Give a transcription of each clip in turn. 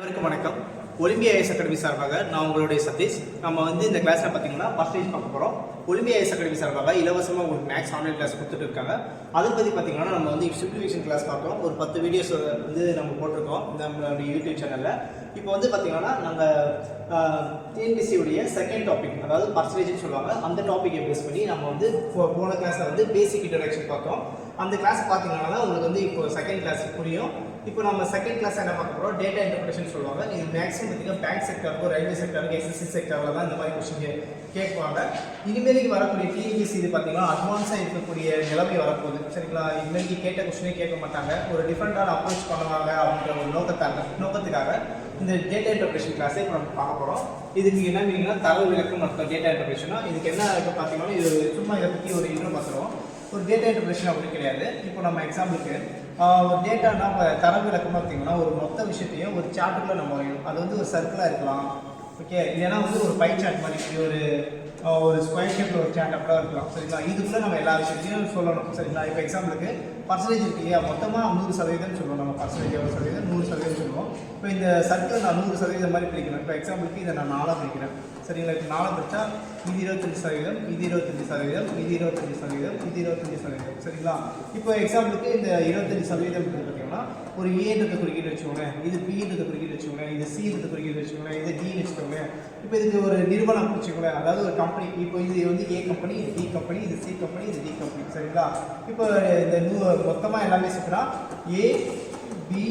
அனைவருக்கும் வணக்கம். Olympia IS academy சார்பாக நான் உங்களுடைய சதீஷ். நம்ம இந்த கிளாஸில் பார்த்தீங்கன்னா பர்சன்டேஜ் பார்க்க போகிறோம். ஒலிம்பியா ஐஎஸ் அகாடமி சார்பாக இலவசமாக உங்களுக்கு மேக்ஸ் ஆன்லைன் கிளாஸ் கொடுத்துட்டு இருக்காங்க. அதை பற்றி பார்த்தீங்கன்னா நம்ம சிம்பிளிஃபிகேஷன் கிளாஸ் பார்த்தோம். ஒரு 10 வீடியோஸ் நம்ம போட்டிருக்கோம் நம்மளுடைய யூடியூப் சேனலில். இப்போ பார்த்தீங்கன்னா நாங்கள் டிஎன்பிசியுடைய செகண்ட் டாபிக், அதாவது பர்சன்டேஜ்னு சொல்லுவாங்க, அந்த டாப்பிக்கை பேஸ் பண்ணி நம்ம போன கிளாஸில் பேசிக் இன்ட்ரோடக்ஷன் பார்த்தோம். அந்த கிளாஸ் பார்த்தீங்கன்னா உங்களுக்கு இப்போ செகண்ட் கிளாஸ் புரியும். இப்போ நம்ம செகண்ட் கிளாஸ் என்ன பார்க்க போகிறோம், டேட்டா இன்டர்பிரேஷன் சொல்லுவாங்க. இது மேக்ஸிமம் பார்த்தீங்கன்னா பேங்க் செக்டருக்கு, ரயில்வே செக்டருக்கு, எஸ்எஸ்சி செக்டரில் தான் இந்த மாதிரி கொஸ்டின் கேட்பாங்க. இனிமேலுக்கு வரக்கூடிய டிஎன்பிசி இது பார்த்தீங்கன்னா அட்வான்ஸாக இருக்கக்கூடிய நிலைமை வரப்போகுது. சரிங்களா, இனிமேலுக்கு கேட்ட கொஸ்டினே கேட்க மாட்டாங்க, ஒரு டிஃப்ரெண்டான அப்ரோச் பண்ணுவாங்க அப்படின்ற ஒரு நோக்கத்துக்காக இந்த டேட்டா இன்டர்பிரேஷன் கிளாஸே இப்போ நம்ம பார்க்க போகிறோம். இதுக்கு என்ன மீனிங்னா தரவு விளக்கம் அர்த்தம். டேட்டா இன்டர்பிரேஷனா இதுக்கு என்ன இப்போ பார்த்தீங்கன்னா இது சும்மா இதை பற்றி ஒரு இன்ட்ரோ பார்த்துருவோம். ஒரு டேட்டா இன்டர்பிரேஷன் அப்படி கிடையாது. இப்போ நம்ம எக்ஸாம்பிளுக்கு ஒரு டேட்டானா இப்போ தரவு விளக்கமாக பார்த்தீங்கன்னா ஒரு மொத்த விஷயத்தையும் ஒரு சார்ட்டுக்குள்ளே நம்ம வரையணும். அது ஒரு சர்க்கிளாக இருக்கலாம், ஓகே, இல்லைன்னா ஒரு பை சார்ட் மாதிரி ஒரு ஸ்கொயர் ஷேப்பில் ஒரு சார்ட் அப்படிலாம் இருக்கலாம். சரிங்களா, இதுக்குள்ளே நம்ம எல்லா விஷயத்தையும் சொல்லணும். சரிங்களா, இப்போ எக்ஸாம்பிளுக்கு பர்சன்டேஜ் இருக்கு இல்லையா, மொத்தமாக 100% சொல்லுவோம். நம்ம பர்சன்டேஜ் எவ்வளோ சதவீதம், 100% சொல்லுவோம். இப்போ இந்த சர்க்கிள் நான் 100% மாதிரி பிரிக்கிறேன். இப்போ எக்ஸாம்பிளுக்கு இதை நான் 4 பிரிக்கிறேன். சரிங்களா, இப்போ 4 பிரித்தா இது 25%, இது 25%, இது 25%, இது 25%. சரிங்களா, இப்போ எக்ஸாம்பிளுக்கு இந்த 25% பார்த்தீங்கன்னா ஒரு ஏன்றதை குறிக்கிட்டு வச்சுக்கோங்க, இது பின்றதை குறிக்கிட்டு வச்சுக்கோங்க, இது சின்றதை குறிக்கிட்டு வச்சுக்கோங்க, இது டி வச்சுக்கோங்க. இப்போ இதுக்கு ஒரு நிறுவனம் பிடிச்சிக்கோங்க, அதாவது ஒரு கம்பெனி. இப்போ இது ஏ கம்பெனி, இது டி கம்பெனி, இது சி கம்பெனி, இது டி கம்பெனி. சரிங்களா, இப்போ இந்த மொத்தமாக எல்லாமே சேர்த்துனா ஏ பி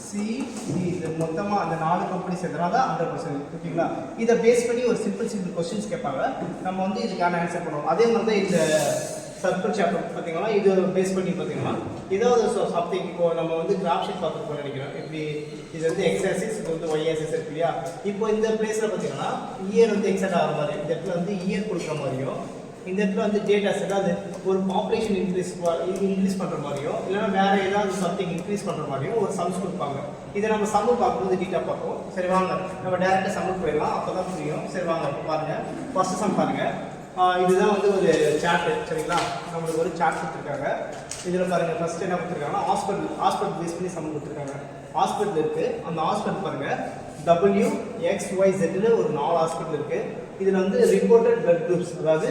சி டி, இது மொத்தமாக அந்த 4 கம்பெனி சேர்த்துனா தான் 100%. ஓகேங்களா, இதை பேஸ் பண்ணி ஒரு சிம்பிள் கொஸ்டின்ஸ் கேட்பாங்க. நம்ம இதுக்கான ஆன்சர் பண்ணுவோம். அதே மாதிரி தான் இந்த சர்க்கிள் சாப்டர் பார்த்தீங்கன்னா இது பேஸ் பண்ணி பார்த்தீங்கன்னா ஏதாவது சம்திங். இப்போ நம்ம கிராஃப் ஷீட் பார்த்துருப்போம் நினைக்கிறோம். இப்படி இது எக்ஸ் ஆக்சிஸ், இது ஒய் ஆக்சிஸ் இருக்கு இல்லையா. இப்போ இந்த பிளேஸில் பார்த்தீங்கன்னா இயர் எக்ஸாக்ட் ஆகிற மாதிரி, இந்த இடத்துல இயர் கொடுக்குற மாதிரியும், இந்த இடத்துல டேட்டாஸ் ஏதாவது ஒரு பாப்புலேஷன் இன்க்ரீஸ் பண்ணுற மாதிரியோ, இல்லைன்னா வேறு ஏதாவது சம்திங் இன்க்ரீஸ் பண்ணுற மாதிரியும் ஒரு சம்ஸ் கொடுப்பாங்க. இதை நம்ம சம்மு பார்க்கும்போது டீட்டாக பார்ப்போம். சரி வாங்க நம்ம டேரெக்டாக சம்முக்கு போயிடலாம், அப்போ தான் புரியும். சரி வாங்க இப்போ பாருங்கள், ஃபஸ்ட்டு சம் பாருங்கள். இதுதான் ஒரு சார்ட்டு. சரிங்களா, நம்மளுக்கு ஒரு சார்ட் கொடுத்துருக்காங்க. இதில் பாருங்கள், ஃபஸ்ட்டு என்ன கொடுத்துருக்காங்கன்னா ஹாஸ்பிட்டல் பேஸ் பண்ணி சம் கொடுத்துருக்காங்க. ஹாஸ்பிட்டல் இருக்குது, அந்த ஹாஸ்பிட்டல் பாருங்கள் WXYZன்னு ஒரு 4 ஹாஸ்பிட்டல் இருக்குது. இதில் ரிப்போர்ட்டட் பிளட் குரூப்ஸ், அதாவது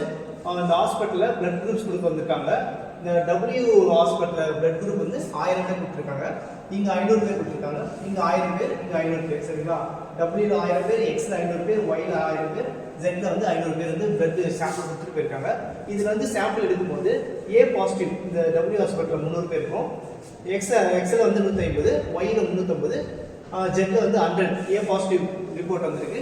அந்த ஹாஸ்பிட்டலில் பிளட் குரூப்ஸ் கொடுக்க வந்திருக்காங்க. இந்த W ஹாஸ்பிட்டலில் பிளட் குரூப் 1000 பேர் கொடுத்துருக்காங்க. இங்கே 500 பேர் கொடுத்துருக்காங்க. இங்கே 1000 பேர், இங்கே 500 பேர். சரிங்களா, Wல 1000 பேர், Xல 500 பேர், Yல 1000 பேர், Zல 500 பேர் பிளட் சாம்பிள் கொடுத்துட்டு போயிருக்காங்க. இதில் சாம்பிள் எடுக்கும்போது ஏ பாசிட்டிவ் இந்த W ஹாஸ்பிட்டலில் 300 பேர் இருக்கும். எக்ஸில் 150, Yல 350, Zல 100 ஏ பாசிட்டிவ் ரிப்போர்ட் வந்திருக்கு.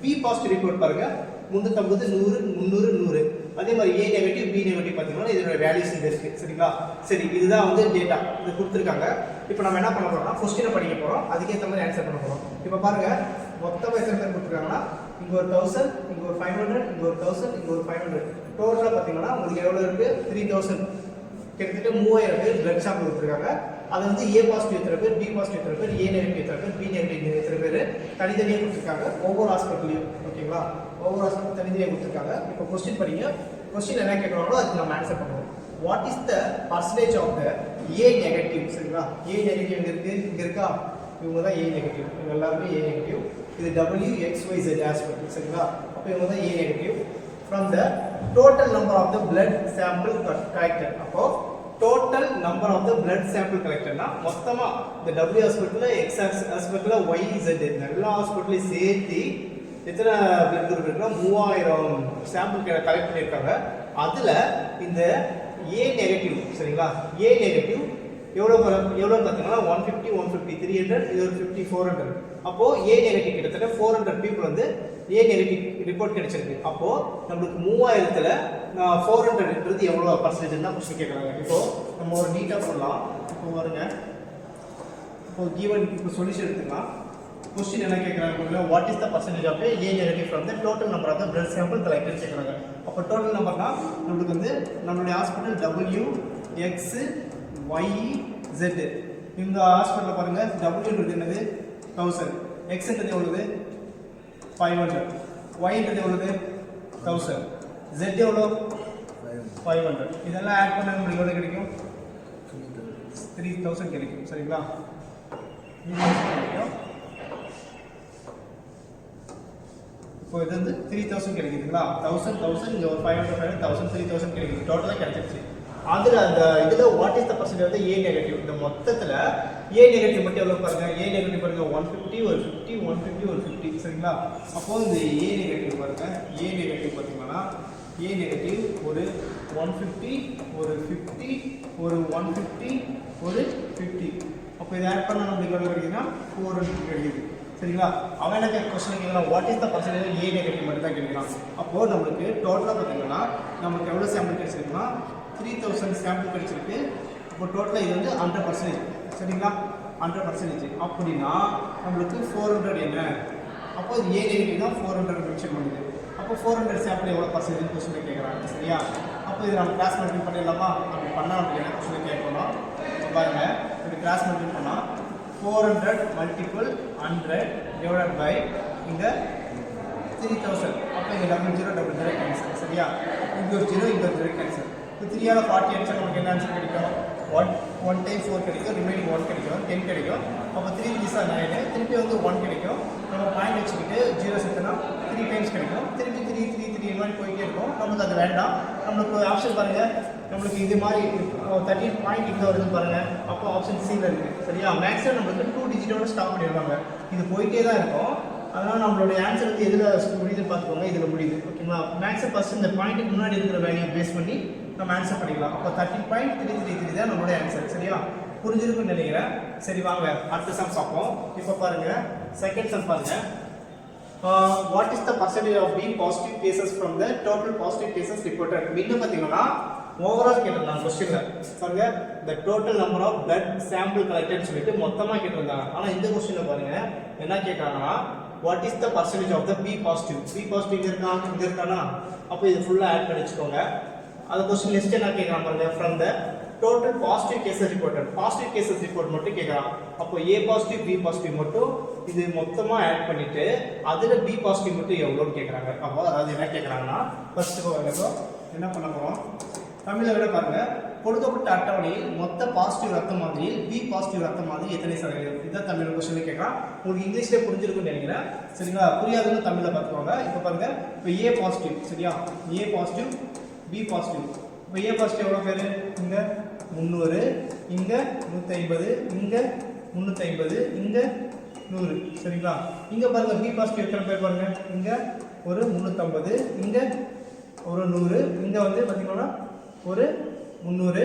பி பாசிட்டிவ் ரிப்போர்ட் பாருங்கள் 350, 100, 300, 100. அதே மாதிரி ஏ நெகட்டிவ், பி நெகட்டிவ் பார்த்தீங்கன்னா இதோட வேல்யூஸ் இது இருக்குது. சரிங்களா, சரி இதுதான் டேட்டா இது கொடுத்துருக்காங்க. இப்போ நம்ம என்ன பண்ண போகிறோம்னா கொஸ்டினை படிக்க போகிறோம், அதுக்கேற்ற மாதிரி ஆன்சர் பண்ண போகிறோம். இப்போ பாருங்கள், மொத்தமாக எத்தனை பேர் கொடுத்துருக்காங்கன்னா இங்கே ஒரு 1000, இங்கே ஒரு 500, இங்கே ஒரு 1000, இங்கே ஒரு 500. டோட்டலாக பார்த்தீங்கன்னா உங்களுக்கு எவ்வளோ இருக்குது, 3000. கிட்டத்தட்ட 3000 பேர் பிளட் சாம்பிள் கொடுத்துருக்காங்க. அது ஏ பாசிட்டிவ் எத்தனை பேர், பி பாசிட்டிவ் எத்தனை பேர், ஏ நெகட்டிவ் எத்தனை பேர், பி நெகட்டிவ் எத்தனை பேர் தனித்தனியாக கொடுத்துருக்காங்க ஒவ்வொரு ஹாஸ்பிட்டலையும். ஓகேங்களா, ஒவ்வொரு ஹாஸ்பிட்டல் தனித்தனியாக கொடுத்துருக்காங்க. இப்போ கொஸ்டின் படிங்க. கொஸ்டின் என்ன கேட்குறாங்களோ அதுக்கு நம்ம ஆன்சர் பண்ணுவோம். What is the percentage of the A negative? சரிங்களா, ஏ நெகட்டிவ் இங்கே இருக்கா, இவங்க தான் ஏ நெகட்டிவ், இவங்க எல்லாருமே ஏ நெகட்டிவ். இது WXYZ ஹாஸ்பிட்டல். சரிங்களா, அப்போ இவங்க தான் A negative. From the total number of the blood sample collected. அப்போ total number of the blood sample கலெக்டட்னா மொத்தமாக இந்த W ஹாஸ்பிட்டலில், X ஹாஸ்பிட்டலில், YZ எல்லா ஹாஸ்பிட்டலையும் சேர்த்து எத்தனை பிளட் குரூப் இருக்குன்னா 3000 சாம்பிள் கலெக்ட் பண்ணியிருக்காங்க. அதில் இந்த ஏ நெகட்டிவ், சரிங்களா, ஏ நெகட்டிவ் எவ்வளோன்னு பார்த்தீங்கன்னா 150, 150, 300, இது ஒரு 50, 400. அப்போது ஏ நெகட்டிவ் கிட்டத்தட்ட 400 பீப்புள் ஏ நெகட்டிவ் ரிப்போர்ட் கிடைச்சிருக்கு. அப்போது நம்மளுக்கு 3000ல் 400ன்றது எவ்வளோ பர்சன்டேஜ் தான் கொஸ்டின் கேட்குறாங்க. இப்போது நம்ம ஒரு நீட்டாக பண்ணலாம். இப்போ வருங்க, இப்போ கிவன் இப்போ சொல்யூஷன் எடுத்துக்கலாம். கொஸ்டின் என்ன கேட்குறாங்க, what is the percentage of A negative from the total number of the blood sample collected கேட்குறாங்க. அப்போ டோட்டல் நம்பர்னா நம்மளுக்கு நம்மளுடைய ஹாஸ்பிட்டல் WXYZ. இந்த ஹாஸ்பிட்டலில் பாருங்கள், Wன்றது என்னது 1000, Xன்றது எவ்வளவு 500, Yன்றது எவ்வளவு 1000, Z எவ்வளோ 500. இதெல்லாம் ஆட் பண்ண நம்மளுக்கு எவ்வளோ கிடைக்கும், 3000 கிடைக்கும். சரிங்களா, 3000 கிடைக்கும். இப்போ இது வந்து 3000 கிடைக்குதுங்களா, 1000 இங்கே ஒரு 500 1000 3000 கிடைக்குது, டோட்டலாக கிடைச்சிருச்சு. அதில் அந்த இதில் வாட் இஸ் த பர்சன்டேஜ் வந்து ஏ நெகட்டிவ். இந்த மொத்தத்தில் ஏ நெகட்டிவ் மட்டும் எவ்வளோ பாருங்க, ஏ நெகட்டிவ் பாருங்க 150 ஒரு 50 150 ஒரு 50 சரிங்களா. அப்போது இந்த ஏ நெகட்டிவ் பாருங்க, ஏ நெகட்டிவ் பார்த்தீங்கன்னா ஏ நெகட்டிவ் ஒரு 150 ஒரு 50 ஒரு 150 ஒரு 50. அப்போ இதை ஆட் பண்ணால் நம்மளுக்கு எவ்வளோ கிடைக்குதுன்னா 400 கிடைக்குது சரிங்களா. அவன் என்ன கொஸ்டின் கேட்கலாம், what is the percentage A negative மட்டும் தான் கேட்கலாம். அப்போது நம்மளுக்கு டோட்டலாக பார்த்தீங்கன்னா நமக்கு எவ்வளோ சாம்பிள் கிடைச்சிருக்குன்னா 3000 சாம்பிள் கிடைச்சிருக்கு. அப்போ டோட்டலாக இது வந்து 100% சரிங்களா, 100%. அப்படின்னா நம்மளுக்கு 400 என்ன, அப்போ இது ஏ நெகட்டிவ் தான் 400 மென்ஷன் பண்ணுது. அப்போ 400 சாம்பிள் எவ்வளோ பர்சன்டேஜ் கொஸ்டின் கேட்குறாங்க சரியா. அப்போ இது நம்ம கிளாஸ் மல்டிபிள் பண்ணிடலாமா, அப்படி பண்ணால் நமக்கு என்ன கொஸ்டின் கேட்கணும் பாருங்கள். இப்படி கிளாஸ் மல்டிபிள் பண்ணால் 400 மல்டிபிள் 100 டிவைடட் பை இங்கே 3000. அப்போ இங்கே 0000 கேன்சல் சரியா. இங்கே ஒரு 0 இங்கே ஒரு 0 கேன்சல். இப்போ 3ஆல் 40 அடிச்சா நமக்கு என்ன ஆன்சர் கிடைக்கும், 1 டைம் 4 கிடைக்கும், ரிமைனிங் 1 கிடைக்கும், 10 கிடைக்கும். அப்போ 3 3 9, திருப்பி வந்து 1 கிடைக்கும். நம்ம பாயிண்ட் வச்சுக்கிட்டு 0 சேர்த்துனா 3 டைம்ஸ் கிடைக்கும், திருப்பி 3 3 3 இது மாதிரி போயிட்டே இருக்கும். நமக்கு அது வேண்டாம். நம்மளுக்கு ஆப்ஷன் பாருங்கள், நம்மளுக்கு இது மாதிரி 13 பாயிண்ட் இங்கே வருதுன்னு பாருங்கள். அப்போ ஆப்ஷன் சியில் இருக்குது சரியா. மேக்ஸிமம் நம்மளுக்கு 2 டிஜிட்டோட ஸ்டாப் பண்ணிடுவாங்க, இது போயிட்டே தான் இருக்கும். அதனால் நம்மளுடைய ஆன்சர் வந்து எதில் முடியுதுன்னு பார்த்துக்கோங்க, இதில் முடியுது ஓகேங்களா. மேக்ஸிமம் ஃபஸ்ட் இந்த பாயிண்ட்டுக்கு முன்னாடி இருக்கிற வேல்யூ பேஸ் பண்ணி நம்ம ஆன்சர் பண்ணிக்கலாம். அப்போ 13.333 தான் நம்மளுடைய ஆன்சர் சரியா. புரிஞ்சிருக்குன்னு நினைக்கிறேன். சரி வாங்க அடுத்த சம் பார்ப்போம். இப்போ பாருங்கள் செகண்ட் சம் பாருங்கள். What is the percentage of B positive cases from the total positive cases reported. இன்னும் பார்த்தீங்கன்னா ஓவரால் கேட்டிருந்தாங்க கொஸ்டினில் பாருங்க, the total number of blood sample கலெக்டட்னு சொல்லிட்டு மொத்தமாக கேட்டிருந்தாங்க. ஆனால் இந்த கொஸ்டினில் பாருங்க என்ன கேட்குறாங்கன்னா, what is the percentage of the B positive. B positive இங்கே இருக்கானா, அப்போ இது ஃபுல்லாக ஆட் பண்ணி வச்சுக்கோங்க. அந்த கொஸ்டின் லிஸ்ட் என்ன கேட்குறான் பாருங்க, from the total positive cases reported. Positive cases report மட்டும் கேட்குறான். அப்போ ஏ பாசிட்டிவ் பி பாசிட்டிவ் மட்டும் இது மொத்தமாக ஆட் பண்ணிட்டு அதில் பி பாசிட்டிவ் மட்டும் எவ்வளோன்னு கேட்குறாங்க. அப்போ அதாவது என்ன கேட்குறாங்கன்னா, ஃபர்ஸ்ட்டு என்ன பண்ண போகிறோம், தமிழில் விட பாருங்க, கொடுக்கப்பட்ட அட்டவணையில் மொத்த பாசிட்டிவ் ரத்த மாதிரியில் பி பாசிட்டிவ் ரத்த மாதிரி எத்தனை சதவீதம். இதுதான் தமிழ் கொஸ்டின் கேட்கலாம். உங்களுக்கு இங்கிலீஷ்லேயே புரிஞ்சிருக்குன்னு நினைக்கிறேன் சரிங்களா. புரியாதுன்னு தமிழில் பார்த்துக்கோங்க. இப்போ பாருங்க, இப்போ ஏ பாசிட்டிவ் சரியா, ஏ பாசிட்டிவ் பி பாசிட்டிவ். இப்போ ஏ பாசிட்டிவ் எவ்வளோ பேர், இங்கே 300, இங்கே 150, இங்கே 350, இங்கே 100 சரிங்களா. இங்கே பாருங்கள் பி பாசிட்டிவ் எத்தனை பேர் பாருங்க, இங்கே ஒரு 350, இங்கே ஒரு 100, இங்கே வந்து பார்த்தீங்கன்னா ஒரு 300,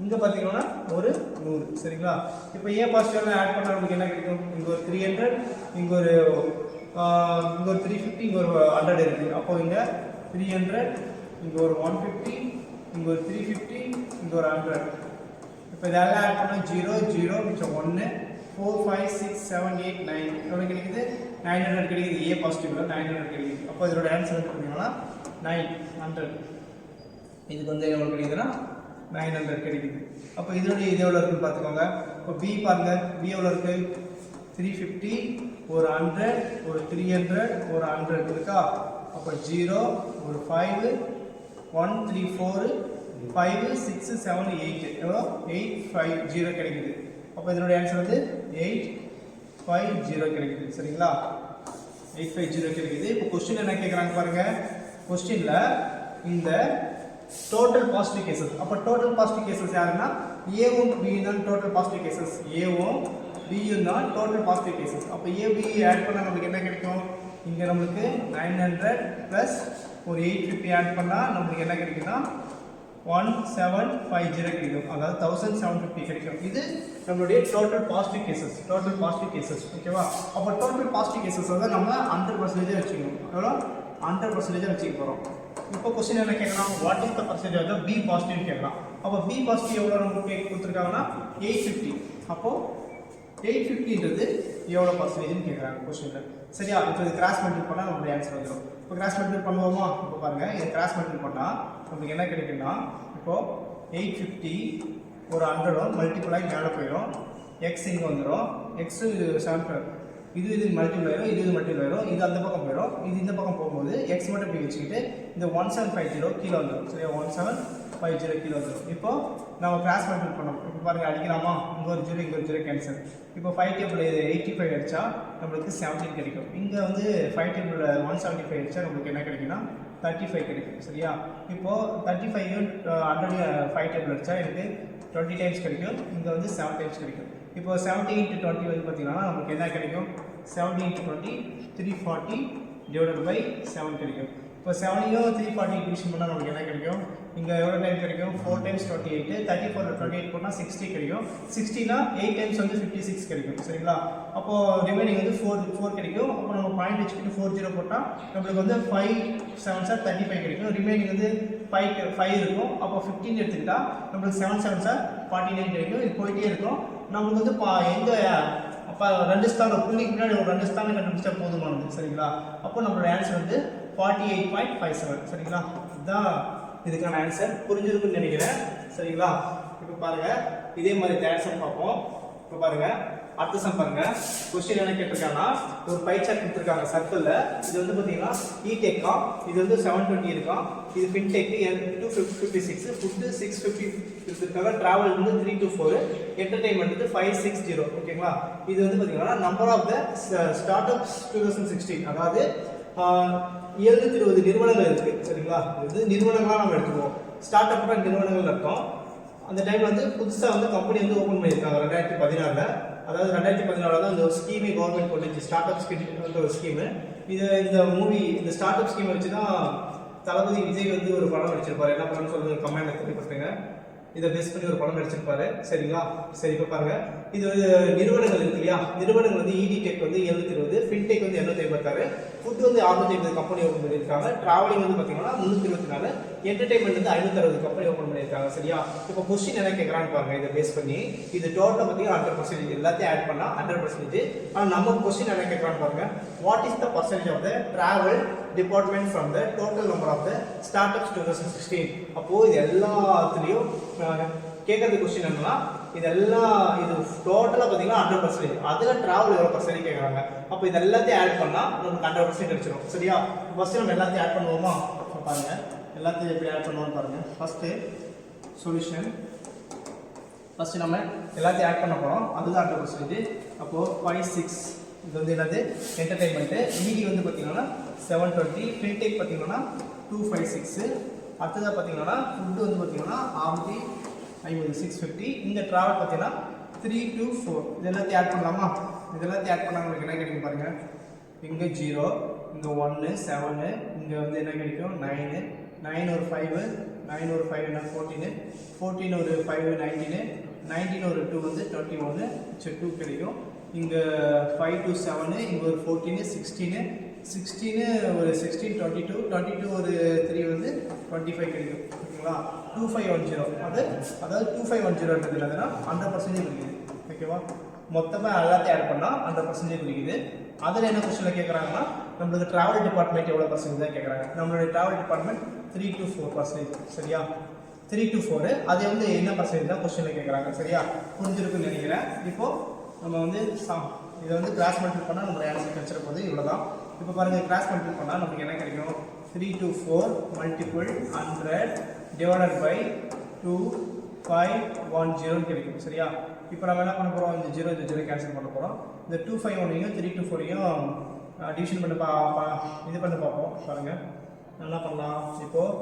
இங்கே பார்த்தீங்கன்னா ஒரு 100 சரிங்களா. இப்போ ஏ பாசிட்டிவ் ஆட் பண்ணால் நமக்கு என்ன கிடைக்கும், இங்கே ஒரு 300, இங்கே ஒரு 350, இங்கே ஒரு 100 இருக்குது. அப்போ இங்கே 300, இங்கே ஒரு 150, இங்கே ஒரு 350, இங்கே ஒரு 100. இப்போ இதெல்லாம் ஆட் பண்ணால் 0 0 மிச்சம் 1 4 5 6 7 8 9 எவ்வளோ கிடைக்குது, 900 கிடைக்குது. ஏ பாசிட்டிவ்ல 900 கிடைக்குது. அப்போ இதோட ஆன்சர் வந்து பார்த்தீங்கன்னா 900. இதுக்கு வந்து எவ்வளோ கிடைக்குதுன்னா 900 கிடைக்குது. அப்போ இதோடைய இது எவ்வளோ இருக்குன்னு பார்த்துக்கோங்க. இப்போ பி பாருங்க, பி எவ்வளோ இருக்குது, 350 ஒரு 100 ஒரு 300 ஒரு 100 இருக்கா. அப்போ 0 ஒரு 5 1 3 4 5 6 7 8 எவ்வளோ 850 கிடைக்குது. அப்போ இதனுடைய ஆன்சர் வந்து 850 கிடைக்குது சரிங்களா. 850 கிடைக்குது. இப்போ கொஸ்டின் என்ன கேட்குறாங்க பாருங்க, கொஸ்டினில் இந்த டோட்டல் பாசிட்டிவ் கேசஸ். அப்போ டோட்டல் பாசிட்டிவ் கேசஸ் யாருன்னா ஏவும் பி தான் டோட்டல் பாசிட்டிவ் கேசஸ், ஏவும் பியும் தான் டோட்டல் பாசிட்டிவ் கேசஸ். அப்போ ஏ பி ஆட் பண்ணால் நமக்கு என்ன கிடைக்கும், இங்கே நம்மளுக்கு 900 ப்ளஸ் ஒரு 850 ஆட் பண்ணால் நம்மளுக்கு என்ன கிடைக்குன்னா 1750 கிடைக்கும். அதாவது 1750 கிடைக்கும். இது நம்மளுடைய total positive cases, total positive cases ஓகேவா. அப்போ டோட்டல் பாசிட்டிவ் கேசஸ் வந்து நம்ம 100% வச்சுக்கணும். எவ்வளோ 100% வச்சுக்க போகிறோம். இப்போ கொஸ்டின் என்ன கேட்கலாம், what is the percentage of the B positive கேட்கலாம். அப்போ பி பாசிட்டிவ் எவ்வளோ நமக்கு கொடுத்துருக்காங்கன்னா 850. அப்போது 850ன்றது எவ்வளோ பர்சன்டேஜ்னு கேட்குறாங்க கொஸ்டினில் சரியா. இப்போ இது கிராஸ் மல்டிபிள் பண்ணால் நம்மளுடைய ஆன்சர் வந்துடும். இப்போ கிராஸ் மல்டிபிள் பண்ணுவோமா, இப்போ பாருங்கள், இதை கிராஸ் மல்டிபிள் பண்ணால் நமக்கு என்ன கிடைக்குன்னா, இப்போது 850 ஒரு 100 மல்டிபிள் ஆகி மேலே போயிடும், எக்ஸ் இங்கே வந்துடும், எக்ஸு 7 இது மல்டிபிள் ஆயிரும், இது மல்டிபிள் ஆயிரும், இது அந்த பக்கம் போயிடும், இது இந்த பக்கம் போகும்போது எக்ஸ் மட்டும் இப்படி வச்சுக்கிட்டு இந்த 1750 கீழே வந்துடும் சரியா. 1750 50 கீழே வந்துடும். இப்போ நம்ம கிராஸ் மல்டிபிள் பண்ணோம். இப்போ பாருங்கள் அடிக்கலாமா, இங்கே ஒரு 0 இங்கே ஒரு 0 கேன்சல். இப்போ 5 டேபிள் 85 அடித்தா நம்மளுக்கு 17 கிடைக்கும். இங்கே வந்து 5 டேபிள் 175 அடித்தா நம்மளுக்கு என்ன கிடைக்குன்னா 35 கிடைக்கும். சரியா, இப்போது 35 100 5 டேபிள் அடித்தா எனக்கு 20 டைம்ஸ் கிடைக்கும். இங்கே வந்து 7 டைம்ஸ் கிடைக்கும். இப்போ 70 × 20 வந்து பார்த்தீங்கன்னா நமக்கு என்ன கிடைக்கும், 70 × 20 340 டிவைடட் பை 7 கிடைக்கும். இப்போ 7ஐயும் 340 டிவிஷன் பண்ணால் நமக்கு என்ன கிடைக்கும், இங்கே எவ்வளோ டைம் கிடைக்கும், 4 டைம்ஸ் 28, 34 28 போனால் 60 கிடைக்கும். 60னா 8 டைம்ஸ் வந்து 56 கிடைக்கும். சரிங்களா, அப்போது ரிமைனிங் வந்து 4 கிடைக்கும். அப்போ நம்ம பாயிண்ட் வச்சுக்கிட்டு 40 போட்டால் நம்மளுக்கு வந்து 5 7 சார் 35 கிடைக்கும். ரிமைனிங் வந்து 5 இருக்கும். அப்போ 15 எடுத்துக்கிட்டா நம்மளுக்கு 7 7 சார் 49 கிடைக்கும். இது போயிட்டே இருக்கும். நம்மளுக்கு வந்து எங்கே அப்போ 2 ஸ்தானம் புள்ளிக்கு முன்னாடி ஒரு 2 ஸ்தானம் கண்டுபிடிச்சா போதுமானது. சரிங்களா, அப்போ நம்மளோட ஆன்சர் வந்து 48.57. சரிங்களா, இதுதான் இதுக்கான ஆன்சர். புரிஞ்சிருக்குன்னு நினைக்கிறேன். சரிங்களா, இப்போ பாருங்கள் இதே மாதிரி தேர்ட் சம் பார்ப்போம். இப்போ பாருங்கள் அடுத்த சம் பாருங்கள். கொஸ்டின் என்ன கேட்டிருக்காங்கன்னா, ஒரு பை சார்ட் கொடுத்துருக்காங்க சர்க்கிளில். இது வந்து பார்த்தீங்கன்னா இடெக்கா, இது வந்து 720 இருக்கான். இது ஃபின்டெக்கு 256, ஃபுட்டு 650 கொடுத்துருக்காங்க. ட்ராவல் வந்து 3 to 4, என்டர்டைன்மெண்ட் வந்து 560. ஓகேங்களா, இது வந்து பார்த்தீங்கன்னா number of the startups 2016, அதாவது 720 நிறுவனங்கள் இருக்குது. சரிங்களா, இது நிறுவனங்களாக நம்ம எடுத்துக்குவோம். ஸ்டார்ட் அப்னா நிறுவனங்கள் அர்த்தம். அந்த டைம் வந்து புதுசாக வந்து கம்பெனி வந்து ஓப்பன் பண்ணியிருக்காங்க 2014. அதாவது 2014 தான் இந்த ஸ்கீமே கவர்மெண்ட் கொண்டுச்சு, ஸ்டார்ட் அப் ஸ்கீம் ஒரு ஸ்கீமு. இந்த ஸ்டார்ட் அப் ஸ்கீம் வச்சு தான் தளபதி விஜய் வந்து ஒரு படம் நடிச்சிருப்பாரு. என்ன படம்னு சொல்லுங்க கமெண்ட்ல தெரியப்படுத்துங்க. இதை பேஸ் பண்ணி ஒரு படம் நடிச்சிருப்பாரு. சரிங்களா, சரி இப்போ பாருங்க, இது நிறுவனங்கள் இருக்கு இல்லையா, நிறுவனங்கள் வந்து இடிடெக் வந்து 720, ஃபின்டெக் வந்து 256, ஃபுட் வந்து 650 கம்பெனி ஓப்பன் பண்ணியிருக்காங்க. டிராவலிங் வந்து பார்த்தீங்கன்னா 324, என்டர்டைன்மெண்ட் வந்து 560 கம்பெனி ஓப்பன் பண்ணியிருக்காங்க. சரியா, இப்போ கொஸ்டின் என்ன கேட்குறான்னு பாருங்க. இதை பேஸ் பண்ணி இது டோட்டல் பார்த்தீங்கன்னா 100%, எல்லாத்தையும் ஆட் பண்ணால் 100%. ஆனால் நம்ம கொஸ்டின் என்ன கேட்குறான்னு பாருங்க, what is the percentage of the travel department from the total number of the startups 2016. அப்போது இது எல்லாத்துலேயும் கேட்கறது கொஸ்டின் என்னன்னா, இது டோட்டலாக பார்த்தீங்கன்னா 100%. அதில் ட்ராவல் எவ்வளோ பர்சன்டேஜ் கேட்குறாங்க. அப்போ இது எல்லாத்தையும் ஆட் பண்ணால் நமக்கு 100% கிடைச்சிடும். சரியா, ஃபஸ்ட்டு நம்ம எல்லாத்தையும் ஆட் பண்ணுவோமா? பாருங்கள் எல்லாத்தையும் எப்படி ஆட் பண்ணுவோம்னு பாருங்கள். ஃபஸ்ட்டு சொல்யூஷன், ஃபஸ்ட்டு நம்ம எல்லாத்தையும் ஆட் பண்ண போகிறோம். அதுதான் 100%. அப்போது 5 6 இது வந்து என்னது என்டர்டைன்மெண்ட்டு. மீதி வந்து பார்த்தீங்கன்னா 720, ஃபின்டெக் பார்த்தீங்கன்னா 256. அடுத்ததாக பார்த்தீங்கன்னா ஃபுட்டு வந்து பார்த்தீங்கன்னா 650 650. இந்த ட்ராவல் பார்த்தீங்கன்னா 3 to 4. இது எல்லாத்தையும் ஆட் பண்ணலாமா? இது எல்லாத்தையும் ஆட் பண்ணால் உங்களுக்கு என்ன கிடைக்கும் பாருங்கள். இங்கே 0, இங்கே 1 7, இங்கே வந்து என்ன கிடைக்கும் 9, 9 ஒரு 5, 9 ஒரு 5 என்ன 14, 14 ஒரு 5 19, 19 ஒரு 2 வந்து 21, 2 கிடைக்கும். இங்கே 5 to 7, இங்கே ஒரு 14 16, 16 ஒரு 16 22, 22 ஒரு 3 வந்து 25 கிடைக்கும். ஓகேங்களா, 2510, அதாவது 2510 என்னதுன்னா 100% கிடைக்குது. ஓகேவா, மொத்தமாக எல்லாத்தையும் ஆட் பண்ணால் 100% கிடைக்குது. அதில் என்ன கொஸ்டினில் கேட்குறாங்கன்னா, நம்மளுக்கு ட்ராவல் டிபார்ட்மெண்ட் எவ்வளோ பர்சன்டேஜ் தான் கேட்குறாங்க. நம்மளுடைய ட்ராவல் டிபார்ட்மெண்ட் 3 to 4%. சரியா, 3 to 4 அது வந்து என்ன பர்சன்டேஜ் தான் கொஸ்டினில் கேட்குறாங்க. சரியா, புரிஞ்சிருக்குன்னு நினைக்கிறேன். இப்போது நம்ம வந்து இதை வந்து கிராஸ் மல்டிபிள் பண்ணால் நம்மளுடைய ஆன்சர் கிடைச்சிட போது இவ்வளோ தான். இப்போ பாருங்கள், கிராஸ் மல்டிபிள் பண்ணால் நமக்கு என்ன கிடைக்கும், 3 to 4 மல்டிபிள் 100 டிவைடட் பை 2510 கிடைக்கும். சரியா, இப்போ நம்ம என்ன பண்ண போகிறோம், இந்த 0 கேன்சல் பண்ண போகிறோம். இந்த 251ஐயும் 3 to 4ஐயும் டிவிஷன் பண்ணி இது பண்ணி பார்ப்போம். பாருங்கள் என்ன பண்ணலாம். இப்போது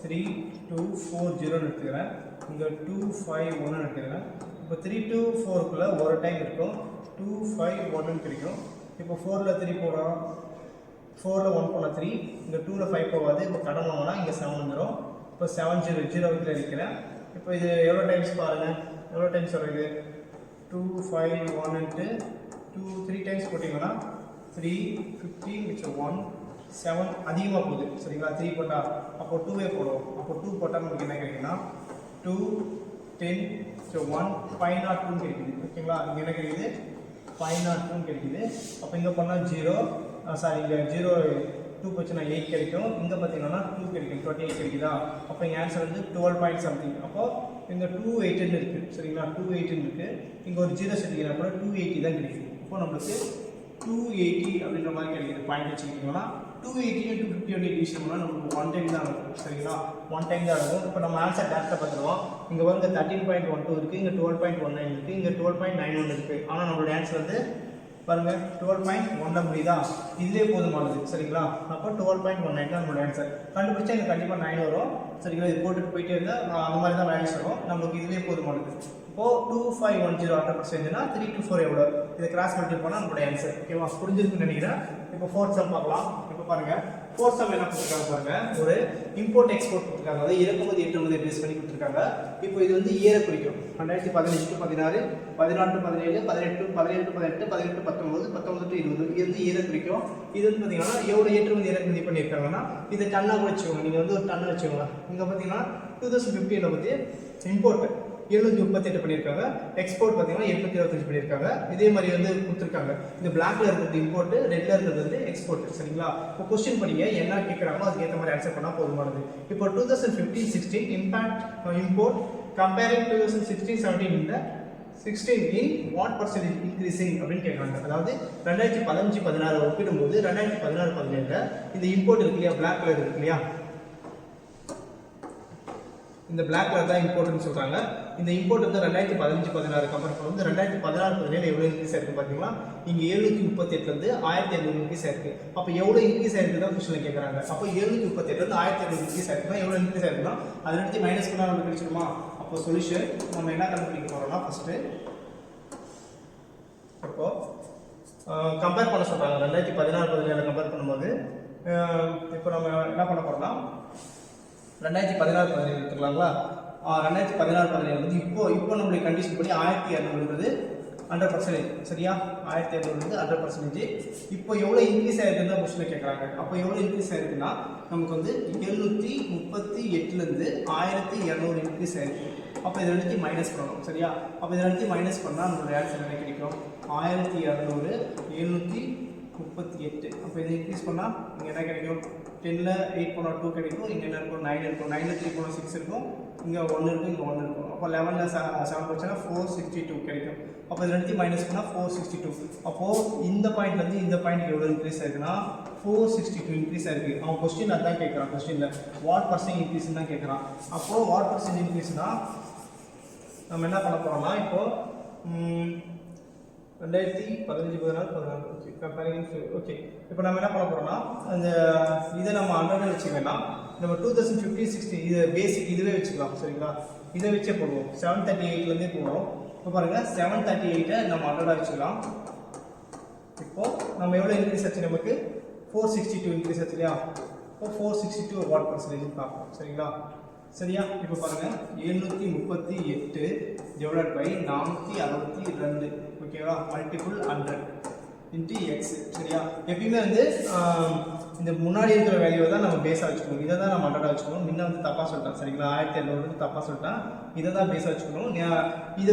3240 எடுத்துக்கிறேன், இங்கே 251 எடுத்துக்கிறேன். இப்போ 3 to 4க்குள்ளே ஒரு டைம் இருக்கும், 251 கிடைக்கும். இப்போ 4ல் 3 போகிறோம், 4ல் 1 போனால் 3, இங்கே 2ல் 5 போகாது. இப்போ கடன் வாங்கினா இங்கே 7 வந்துடும். இப்போ 700 இருக்கிறேன். இப்போ இது எவ்வளோ டைம்ஸ் பாருங்கள், எவ்வளோ டைம்ஸ் வருது, 251 × 2 3 டைம்ஸ் போட்டிங்கன்னா 3 15 மிச்சம் 1 7 அதிகமாக போகுது. சரிங்களா, 3 போட்டால் அப்போ 2வே போடுவோம். அப்போ 2 போட்டால் நமக்கு என்ன கிடைக்குன்னா 2 10 1 502 கிடைக்குது. ஓகேங்களா, இங்கே என்ன கிடைக்குது 502 கிடைக்குது. அப்போ இங்கே பண்ணால் 0, சாரி இங்கே 0 2 போச்சுன்னா 8 கிடைக்கும். இங்கே பார்த்தீங்கன்னா 2 கிடைக்கும், 28 கிடைக்குதா. அப்போ இங்கே ஆன்சர் வந்து 12 பாயிண்ட் சம்திங். அப்போது இங்கே 218 இருக்குது. சரிங்களா, 218 இருக்குது. இங்கே ஒரு 0 சேர்த்திங்கன்னா கூட 280 தான் கிடைக்குது. இப்போ நம்மளுக்கு 280 அப்படின்ற மாதிரி கிடைக்குது. பாயிண்ட் வச்சுக்கிட்டிங்கன்னா 280 250 டிவிஷன் பண்ணால் நமக்கு 1 டைம் தான் இருக்கும் சரிங்களா. 1 டைம் தான் இருக்கும். இப்போ நம்ம ஆன்சர் டேரக்டாக பார்த்துருவோம். இங்கே வந்து 13.12 இருக்குது, இங்கே 12.19 இருக்குது, இங்கே 12.91 இருக்குது. ஆனால் நம்மளுடைய ஆன்சர் வந்து பாருங்கள் 12.1 முடியுதா, இதுவே போதுமானது சரிங்களா. அப்போ 12.19 தான் நம்மளோட ஆன்சர். கண்டுபிடிச்சா இங்கே கண்டிப்பாக 9 வரும் சரிங்களா. இது போட்டுட்டு போயிட்டே இருந்தால் அந்த மாதிரி தான் வேல்யூஸ் வரும். நம்மளுக்கு இதுவே போதுமானது. இப்போது 2510 100%னா 3 to 4 எவ்வளோ, இதை கிராஸ் மல்டிபிள் பண்ணால் நம்மளுடைய ஆன்சர். ஓகேவா, புரிஞ்சிருக்குன்னு நினைக்கிறேன். இப்போ ஃபோர்த் சம் பார்க்கலாம். இப்போ பாருங்கள் ஃபோர்த் சம் என்ன கொடுத்துருக்காங்க பாருங்கள், ஒரு இம்போர்ட் எக்ஸ்போர்ட் கொடுத்துருக்காங்க, அதாவது இறக்குமதி ஏற்றுமதி பேஸ் பண்ணி கொடுத்துருக்காங்க. இப்போ இது வந்து இயரை குறிக்கும். 2015 to 16, 14 to 17, 18 to 18, 18 to 19, 19 to 20, இது வந்து இயரை குறிக்கும். இது வந்து பார்த்தீங்கன்னா எவ்வளோ ஏற்றுமதி இறக்குமதி பண்ணியிருக்காங்கன்னா இதை டன்னாக வச்சுக்கோங்க. நீங்கள் வந்து ஒரு டன்னு வச்சுக்கோங்க. இங்கே பார்த்தீங்கன்னா 2015 பற்றி இம்போர்ட் 738 பண்ணியிருக்காங்க, எக்ஸ்போர்ட் பார்த்தீங்கன்னா 825 பண்ணியிருக்காங்க. இதே மாதிரி வந்து கொடுத்துருக்காங்க. இந்த பிளாக்ல இருக்கிறது இம்போர்ட், ரெட்ல இருக்கிறது வந்து எக்ஸ்போர்ட் சரிங்களா. இப்போ கொஸ்டின் படிங்க, என்ன கேட்குறாங்களோ அதுக்கு ஏற்ற மாதிரி ஆன்சர் பண்ணால் போதுமானது. இப்போ 2015-16 இம்பாக்ட் இம்போர்ட் கம்பேரிங் 2016-17 இந்த 16 இன் வாட் பர்சன்டேஜ் இன்க்ரீசிங் அப்படின்னு கேட்குறாங்க. அதாவது 2015-16 ஒப்பிடும்போது 2016-17 இந்த இம்போர்ட் இருக்கு இல்லையா, பிளாக் கலர் இருக்கு இல்லையா, இந்த பிளாக் கலர் தான் இம்போர்ட்னு சொல்கிறாங்க. இந்த இம்போர்ட் வந்து 2015-16 கம்பேர் பண்ணும்போது 2016-17 எவ்வளோ இன்க்ரீஸ் ஆயிருக்கு பார்த்தீங்களா. இங்கே 738 1700 இன்க்ரீஸ் ஆயிருக்கு. அப்போ எவ்வளோ இன்க்ரீஸ் ஆயிருக்கு தான் கொஸ்டினில் கேட்குறாங்க. அப்போ 738 1700 இன்க்ரீஸ் ஆயிருக்குன்னா எவ்வளோ இன்க்ரீஸ் ஆயிருக்குன்னா அதை எடுத்து மைனஸ் பண்ணால் நமக்கு கிடைச்சிடுமா. அப்போ சொல்யூஷன் நம்ம என்ன கண்டுபிடிக்க போகிறோம்னா ஃபஸ்ட்டு இப்போ கம்பேர் பண்ண சொல்கிறாங்க. 2016-17 கம்பேர் பண்ணும்போது இப்போ நம்ம என்ன பண்ண போகிறோம்னா 2016-17 எடுத்துக்கலாங்களா. 2016-17 வந்து இப்போ நம்மளுடைய கண்டிஷன் படி 1200 100% சரியா. 1200 100%. இப்போ எவ்வளோ இன்க்ரீஸ் ஆயிருக்குன்னு தான் கொஸ்டின் கேட்குறாங்க. அப்போ எவ்வளோ இன்க்ரீஸ் ஆயிருக்குன்னா நமக்கு வந்து 738 1200 இன்க்ரீஸ் ஆயிருக்கு. அப்போ இதை எடுத்து மைனஸ் பண்ணணும் சரியா. அப்போ இதை எடுத்து மைனஸ் பண்ணால் நம்மளுடைய ஆன்சர் என்ன கிடைக்கும், 1200 738. அப்போ இதை இன்க்ரீஸ் பண்ணால் இங்கே என்ன கிடைக்கும், 10ல் 8 போனால் 2 கிடைக்கும். இங்கே என்ன இருக்கும், 9 இருக்கும். 9ல் 3 போனால் 6 இருக்கும். இங்கே 1 இருக்கும், இங்கே 1 இருக்கும். அப்போ 11ல் 7 போச்சுன்னா 462 கிடைக்கும். அப்போ இதில் எடுத்து மைனஸ் பண்ணால் 462. அப்போது இந்த பாயிண்ட்லேருந்து இந்த பாயிண்ட்டுக்கு எவ்வளோ இன்க்ரீஸ் ஆயிருக்குன்னா 462 இன்க்ரீஸ் ஆயிருக்கு. அவன் கொஸ்டின் அதான் கேட்குறான். கொஸ்டினில் வாட் பர்சன்ட் இன்க்ரீஸ்ன்னு தான் கேட்குறான். அப்போது வாட் பர்சன்ட் இன்க்ரீஸ்னால் நம்ம என்ன பண்ண போகிறோம்னா இப்போது 2015-16 ஓகே கம்பேரிங் ஓகே. இப்போ நம்ம என்ன பண்ண போகிறோம்னா அந்த இதை நம்ம 100 வச்சுக்க வேண்டாம். நம்ம 2015-16 இது பேசிக் இதுவே வச்சுக்கலாம் சரிங்களா. இதை வச்சே போடுவோம். 738லேருந்தே போடுவோம். இப்போ பாருங்கள் 738 நம்ம 100 வச்சுக்கலாம். இப்போது நம்ம எவ்வளோ இன்க்ரீஸ் ஆச்சு, நமக்கு 462 இன்க்ரீஸ் ஆச்சு இல்லையா. இப்போ 462 வாட் பர்சன்டேஜ் பார்ப்போம் சரிங்களா. சரியா. இப்போ பாருங்கள் 738 டிவைட் பை 462 ஓகேவா, மல்டிபிள் 100 இன்ட்டு எக்ஸ் சரியா. எப்பயுமே வந்து இந்த முன்னாடி இருக்கிற வேல்யூவை தான் நம்ம பேஸாக வச்சுக்கணும். இதை தான் நம்ம 100 வச்சுக்கணும். முன்ன வந்து தப்பாக சொல்லிட்டேன் சரிங்களா. 1200 தப்பாக சொல்லிட்டேன். இதை தான் பேஸாக வச்சுக்கணும். இதை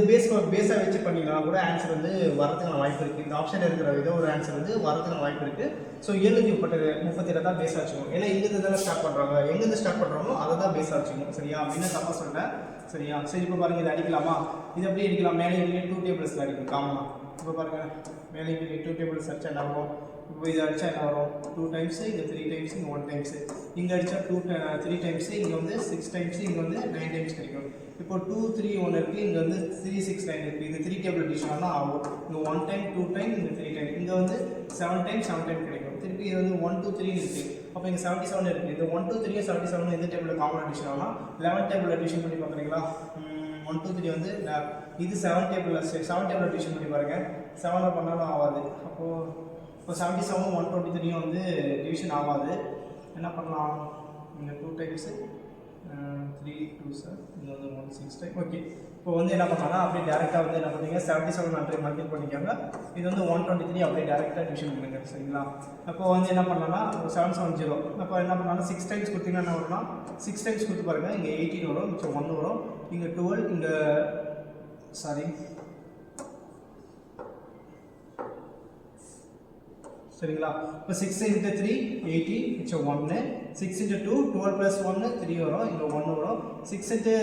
பேஸாக வச்சு பண்ணிங்கன்னா கூட ஆன்சர் வந்து வரதுக்கான வாய்ப்பு இருக்குது. இந்த ஆப்ஷன் இருக்கிற ஏதோ ஒரு ஆன்சர் வந்து வரதுக்கான வாய்ப்பு இருக்குது. ஸோ 738 தான் பேஸாக வச்சுக்கணும். ஏன்னா இங்கேருந்து தானே ஸ்டார்ட் பண்ணுறாங்க, எங்கேருந்து ஸ்டார்ட் பண்ணுறாங்களோ அதை தான் பேஸாக வச்சுக்கணும் சரியா. அப்படின்னு தப்பாக சொல்லிட்டேன் சரியா. சரி இப்போ பாருங்கள் இதை அடிக்கலாமா, இது எப்படி அடிக்கலாம், மேலே 2 டேபிள்ஸில் அடிக்கும் காமனாக. இப்போ பாருங்கள் மேலே 2 டேபிள்ஸ் அடிச்சா என்ன வரும், இப்போ இது அடித்தா என்ன வரும், 2 டைம்ஸு, இங்கே 3 டைம்ஸு, இங்கே 1 டைம்ஸு. இங்கே அடித்தா 3 டைம்ஸு, இங்கே வந்து 6 டைம்ஸு, இங்கே வந்து 9 டைம்ஸ் கிடைக்கும். இப்போ 2 3 1 இருக்குது, இங்கே வந்து 3 6 9 இருக்குது. இது 3 டேபிள் அடிஷன் தான் ஆகும். இங்கே 1 டைம் 2 டைம், இங்கே 3 டைம், இங்கே வந்து 7 டைம் 7 டைம் கிடைக்கும். திருப்பி இது வந்து 1 2 3 இருக்குது. அப்போ இங்கே 77 இருக்குது. இந்த 1 2 3 77 எந்த டேபிள் காமன் அடிஷன் ஆனால் 11 டேபிள் அடிஷன் பண்ணி பார்க்குறீங்களா. 1 2 3 வந்து இது 7 டேபிள் அடிஷன் பண்ணி பாருங்கள். 7 பண்ணாலும் ஆகாது. அப்போது இப்போ 77 123 வந்து டிவிஷன் ஆகாது. என்ன பண்ணலாம், இங்கே 2 டைம்ஸு 3 2 சார், இங்கே வந்து 1 6 டைம் ஓகே. இப்போ வந்து என்ன பண்ணலாம்னா அப்படியே டேரெக்டாக வந்து என்ன பண்ணுறீங்க, 77 100 மல்டிபிள் பண்ணிக்கோங்க. இது வந்து 123 அப்படியே டேரெக்டாக டிவிஷன் பண்ணுங்க சரிங்களா. அப்போ வந்து என்ன பண்ணலாம்னா 770. அப்போ என்ன பண்ணலாம்னா 6 டைம்ஸ் கொடுத்தீங்கன்னா என்ன வரும்னா 6 டைம்ஸ் கொடுத்து பாருங்கள். இங்கே 18 வரும், மிச்சம் 1 வரும். இங்கே 12, இங்கே சாரி சரிங்களா. இப்போ 6 × 3 18 மிச்சம் 1, 6 × 2 12 + 1 3 வரும், இங்கே 1 வரும். 6 ×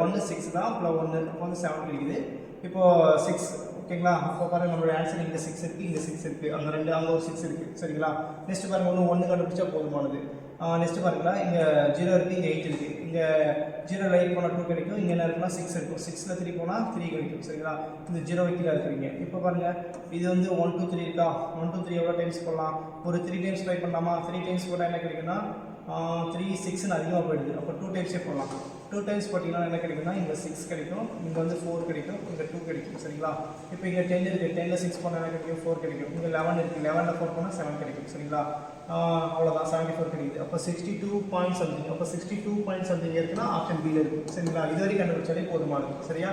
1 6 தான், அப்புறம் 1 அப்போ வந்து 7 கிடைக்குது. இப்போ 6 ஓகேங்களா. அப்போ பாருங்க நம்மளோட ஆன்சர் இங்கே 6 இருக்குது, இங்கே 6 இருக்குது, அங்கே ஒரு 6 இருக்குது சரிங்களா. நெக்ஸ்ட் பாருங்க ஒன்று கண்டுபிடிச்சா போதுமானது. நெக்ஸ்ட் பாருங்களா இங்கே 0 இருக்குது, இங்கே 8 இருக்குது. இங்கே 0 8 போனால் 2 கிடைக்கும், இங்கே என்ன இருக்குன்னா 6 இருக்கும். 6ல் 3 போனால் 3 கிடைக்கும் சரிங்களா. இந்த 0 வைக்கிறா இருக்கிறீங்க. இப்போ பாருங்கள் இது வந்து 1 2 3 இருக்கா. 1 2 3 எவ்வளோ டைம்ஸ் போடலாம்? ஒரு 3 டைம்ஸ் ட்ரை பண்ணலாமா? 3 டைம்ஸ் போட்டால் என்ன கிடைக்குன்னா 3 6ன்னு அதிகமாக போயிடுது. அப்போ 2 டைம்ஸே போடலாம். 2 டைம்ஸ் போட்டிங்கன்னா என்ன கிடைக்குன்னா இங்கே 6 கிடைக்கும், இங்கே வந்து 4 கிடைக்கும், இங்கே 2 கிடைக்கும் சரிங்களா. இப்போ இங்கே 10 இருக்குது, 10ல் 6 போனால் என்ன கிடைக்கும்? 4 கிடைக்கும். இங்கே 11 இருக்குது, 11ல் 4 போனால் 7 கிடைக்கும் சரிங்களா. அவ்வளோதான் 74 கிடைக்குது. அப்போ 62 பாயிண்ட் சம்திங். அப்போ 62 பாயிண்ட் சம்திங் இருக்குன்னா ஆப்ஷன் பியில் இருக்குது சரிங்களா. இது வரைக்கும் கண்டுபிடிச்சாலே போதுமானது சரியா.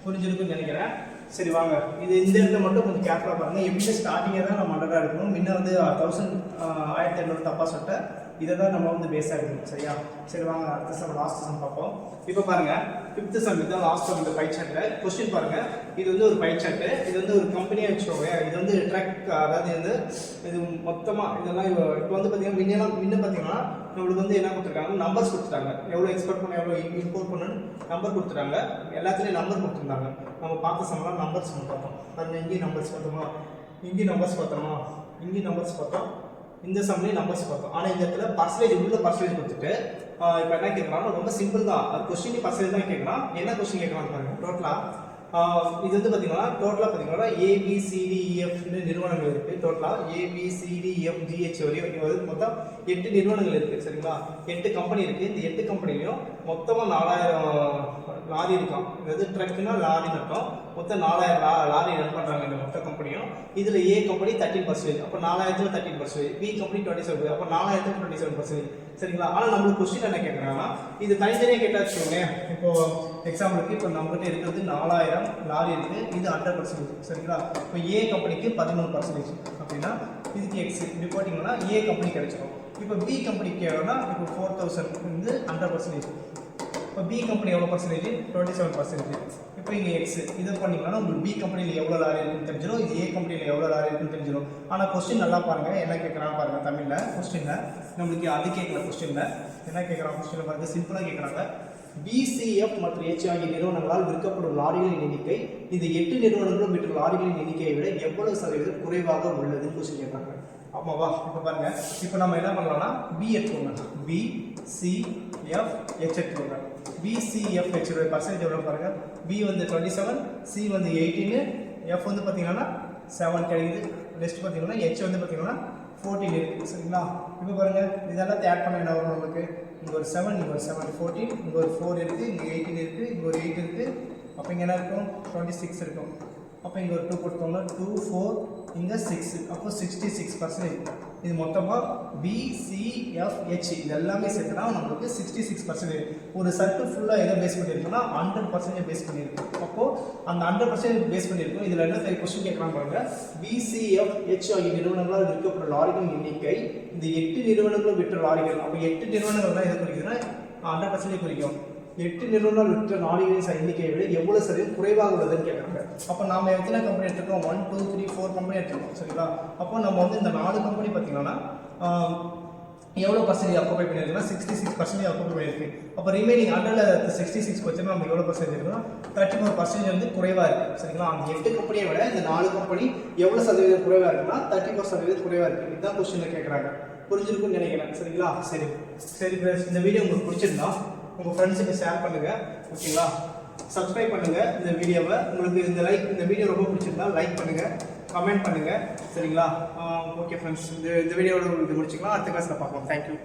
புரிஞ்சிருக்குன்னு நினைக்கிறேன். சரி வாங்க இது இந்த இடத்துல மட்டும் கொஞ்சம் கேர்ஃபுல்லாக பாருங்கள். எப்படியும் ஸ்டார்டிங்கே தான் நம்ம 100 இருக்கணும். முன்ன வந்து 1200 தப்பாக சொல்லிட்டேன். இதை தான் நம்ம வந்து பேஸாக இருக்கணும் சரியா. சரி வாங்க அடுத்த சம் லாஸ்ட் சம் பார்ப்போம். இப்போ பாருங்க 5th சம் தான் லாஸ்ட் சம். இந்த பை சார்ட்டில் கொஸ்டின் பாருங்க. இது வந்து ஒரு பை சார்ட்டு. இது வந்து ஒரு கம்பெனியாக வச்சுக்கோங்க. இது வந்து ட்ரக், அதாவது வந்து இது மொத்தமாக இதெல்லாம் இப்போ வந்து பார்த்தீங்கன்னா முன்ன பார்த்தீங்கன்னா நம்மளுக்கு வந்து என்ன கொடுத்துருக்காங்க? நம்பர்ஸ் கொடுத்துட்டாங்க. எவ்வளோ எக்ஸ்போர்ட் பண்ண எவ்வளோ இம்போர்ட் பண்ணணும்னு நம்பர் கொடுத்துட்டாங்க. எல்லாத்துலேயும் நம்பர் கொடுத்துருந்தாங்க. நம்ம பார்த்த சம்லாம் நம்பர்ஸ் பார்த்தோம். பாருங்க இங்கேயும் நம்பர்ஸ் பார்த்தோமா, இங்கேயும் நம்பர்ஸ் பார்த்தோமா, இங்கேயும் நம்பர்ஸ் பார்த்தோம், இந்த சம்லேயும் நம்பர்ஸ் பார்த்தோம். ஆனால் இந்த இடத்துல பர்சன்டேஜ் உள்ள பர்சன்டேஜ் கொடுத்துட்டு இப்போ என்ன கேட்குறாங்கன்னா ரொம்ப சிம்பிள் தான். அது கொஸ்டின் பர்சன்டேஜ் தான் கேட்குறான். என்ன கொஸ்டின் கேட்குறான்னு பாருங்க. டோட்டலாக இது வந்து பார்த்தீங்கன்னா டோட்டலாக பார்த்தீங்கன்னா ABCDEFன்னு நிறுவனங்கள் இருக்குது. டோட்டலாக ABCDEFGH வரையும் மொத்தம் 8 நிறுவனங்கள் இருக்குது சரிங்களா. 8 கம்பெனி இருக்குது. இந்த 8 கம்பெனிலையும் மொத்தமாக 4000 லாரி இருக்கான். அதாவது ட்ரக்குன்னா லாரி இருக்கும். மொத்தம் 4000 லாரி ரன் பண்ணுறாங்க இந்த மொத்த கம்பெனியும். இதில் A கம்பெனி 13%. அப்போ 4000ல் 13%. B company 27%. அப்போ 4000ல் 27% சரிங்களா. ஆனால் நம்மளுக்கு கொஸ்டின் என்ன கேட்குறாங்கன்னா இது தனித்தனியாக கேட்டால் வச்சுக்கோங்களேன். இப்போது எக்ஸாம்பிளுக்கு இப்போ நம்மகிட்ட இருக்கிறது 4000 லாரி இருக்குது. இது 100% சரிங்களா. இப்போ A கம்பெனிக்கு 13% அப்படின்னா இதுக்கு எக்ஸ் இப்படி போட்டிங்கன்னா A கம்பெனி கிடைச்சிடும். இப்போ B கம்பெனிக்கு எவ்வளோனா இப்போ 4000 வந்து 100%. இப்போ B கம்பெனி எவ்வளோ பர்சன்டேஜ்? 27%. இப்போ இங்கே எக்ஸ் இதை பண்ணிங்கன்னா உங்களுக்கு B கம்பெனியில் எவ்வளோ லாரி இருக்குன்னு தெரிஞ்சிடும். இது A கம்பெனியில் எவ்வளோ லாரி இருக்குன்னு தெரிஞ்சிடும். ஆனால் கொஸ்டின் நல்லா பாருங்கள். என்ன கேட்குறாங்க பாருங்கள். தமிழில் கொஸ்டினில் நம்மளுக்கு அது கேட்கல. கொஸ்டினில் என்ன கேட்குறாங்க? கொஸ்டினில் பாருங்கள் சிம்பிளாக கேட்குறாங்க. BCF மற்றும் H ஆகிய நிறுவனங்களால் விற்கப்படும் லாரிகளின் எண்ணிக்கை இந்த 8 நிறுவனங்களும் விற்ற லாரிகளின் எண்ணிக்கையை விட எவ்வளவு சதவீதம் குறைவாக உள்ளதுன்னு கொஸ்டின் கேட்குறாங்க. ஆமாவா? இப்போ பாருங்க. இப்போ நம்ம என்ன பண்ணலாம்னா B எடுத்துக்கோங்க. BCF H எடுத்துக்கோங்க. BCF H பர்சன்டேஜ் எவ்வளோ பாருங்க. B வந்து 27, C வந்து 18, F வந்து பார்த்தீங்கன்னா 7 கிடைக்குது. நெக்ஸ்ட் பார்த்தீங்கன்னா H வந்து பார்த்தீங்கன்னா 14 இருக்குது சரிங்களா. இப்போ பாருங்க இதெல்லாம் ஆட் பண்ண என்ன வரும் நமக்கு? இங்கே ஒரு 7, இங்கே ஒரு 7 14, இங்கே ஒரு 4 இருக்குது, இங்கே 18 இருக்குது, இங்கே ஒரு 8 இருக்குது. அப்போ இங்கே என்ன இருக்கும்? 26 இருக்கும். அப்போ இங்கே ஒரு 2 கொடுத்தோம்னா 2 4 இங்கே 6. அப்போ 66%. இது மொத்தமாக BCFH இது எல்லாமே சேர்த்துனா நம்மளுக்கு 66%. ஒரு சர்க்கிள் ஃபுல்லாக எதை பேஸ் பண்ணியிருக்குன்னா 100% பேஸ் பண்ணியிருக்கு. அப்போது அந்த 100% பேஸ் பண்ணியிருக்கும். இதில் என்ன கொஸ்டின் கேட்கலாம் பாருங்க. BCFH ஆகிய நிறுவனங்களால் விற்கப்படும் லாரிகளின் எண்ணிக்கை இந்த 8 நிறுவனங்களும் விற்ற லாரிகள். அப்போ 8 நிறுவனங்கள் தான் எதை குறிக்குதுன்னா 100% குறிக்கும். 8 நிறுவனங்கள் விற்ற லாரிகளின் எண்ணிக்கையை விட எவ்வளவு சதவீதம் குறைவாக உள்ளதுன்னு கேட்குறாங்க. அப்போ நம்ம எத்தனை கம்பெனி எடுத்துருக்கோம்? 1 2 3 4 கம்பெனி எடுத்துருக்கோம் சரிங்களா. அப்போ நம்ம வந்து இந்த 4 கம்பெனி பார்த்தீங்கன்னா எவ்வளோ பர்சன்டேஜ் ஆக்குபை பண்ணியிருக்குன்னா 66% ஆக்குபை பண்ணியிருக்கு. அப்போ ரிமைனிங் 100ல் 66 வச்சுன்னா நம்ம எவ்வளோ பர்சன்டேஜ் இருக்குன்னா 34% வந்து குறைவாக இருக்குது சரிங்களா. அந்த 8 கம்பெனியை விட இந்த 4 கம்பெனி எவ்வளோ சதவீதம் குறைவாக இருக்குன்னா 34% குறைவாக இருக்குது. இதுதான் கொஸ்டினில் கேட்குறாங்க. புரிஞ்சிருக்குன்னு நினைக்கிறேன் சரிங்களா. சரி இந்த வீடியோ உங்களுக்கு பிடிச்சிருந்தா உங்கள் ஃப்ரெண்ட்ஸுக்கு ஷேர் பண்ணுங்கள் ஓகேங்களா. சப்ஸ்கிரைப் பண்ணுங்கள் இந்த வீடியோவை. உங்களுக்கு இந்த வீடியோ ரொம்ப பிடிச்சிருந்தா லைக் பண்ணுங்கள், கமெண்ட் பண்ணுங்கள் சரிங்களா. ஓகே ஃப்ரெண்ட்ஸ் இந்த வீடியோவோட உங்களுக்கு முடிச்சுக்கலாம். அடுத்த கிளாஸில் பார்ப்போம். தேங்க்யூ.